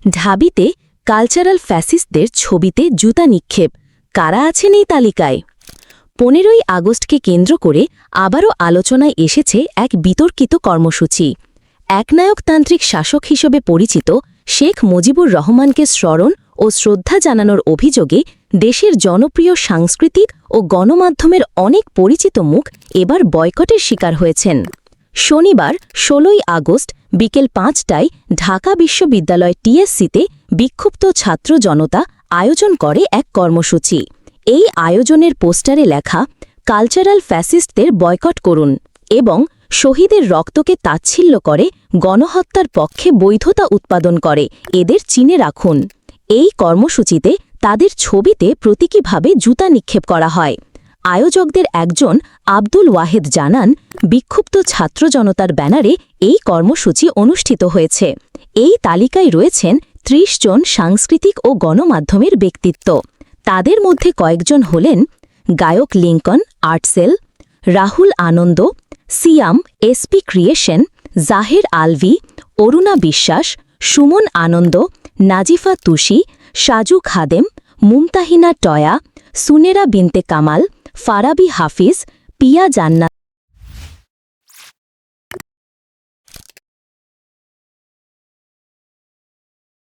ঢাবিতে cultural ফ্যাসিস্টদের ছবিতে জুতা নিক্ষেপ, কারা আছেন এই তালিকায়? 15ই আগস্টকে কেন্দ্র করে আবারও আলোচনায় এসেছে এক বিতর্কিত কর্মসূচি। একনায়কতান্ত্রিক শাসক হিসেবে পরিচিত শেখ মুজিবুর রহমানকে স্মরণ ও শ্রদ্ধা জানানোর অভিযোগে দেশের জনপ্রিয় সাংস্কৃতিক ও গণমাধ্যমের অনেক পরিচিত মুখ এবার বয়কটের শিকার হয়েছেন। শনিবার 16ই আগস্ট বিকেল 5টায় ঢাকা বিশ্ববিদ্যালয় টিএসসিতে বিক্ষুব্ধ ছাত্র জনতা আয়োজন করে এক কর্মসূচি। এই আয়োজনের পোস্টারে লেখা কালচারাল ফ্যাসিস্টদের বয়কট করুন এবং শহীদের রক্তকে তাচ্ছিল্য করে গণহত্যার পক্ষে বৈধতা উৎপাদন করে এদের চিনে রাখুন। এই কর্মসূচিতে তাদের ছবিতে প্রতীকীভাবে জুতা নিক্ষেপ করা হয়। আয়োজকদের একজন আব্দুল ওয়াহেদ জানান, বিক্ষুব্ধ ছাত্র জনতার ব্যানারে এই কর্মসূচি অনুষ্ঠিত হয়েছে। এই তালিকায় রয়েছেন 30 জন সাংস্কৃতিক ও গণমাধ্যমের ব্যক্তিত্ব। তাদের মধ্যে কয়েকজন হলেন গায়ক লিঙ্কন আর্টসেল, রাহুল আনন্দ, সিয়াম এসপি ক্রিয়েশন, জাহের আলভি, অরুণা বিশ্বাস, সুমন আনন্দ, নাজিফা তুষি, সাজু খাদেম, মুমতাহিনা টয়া, সুনেরা বিনতে কামাল, ফারাবি হাফিজ, পিয়া জান্নাত।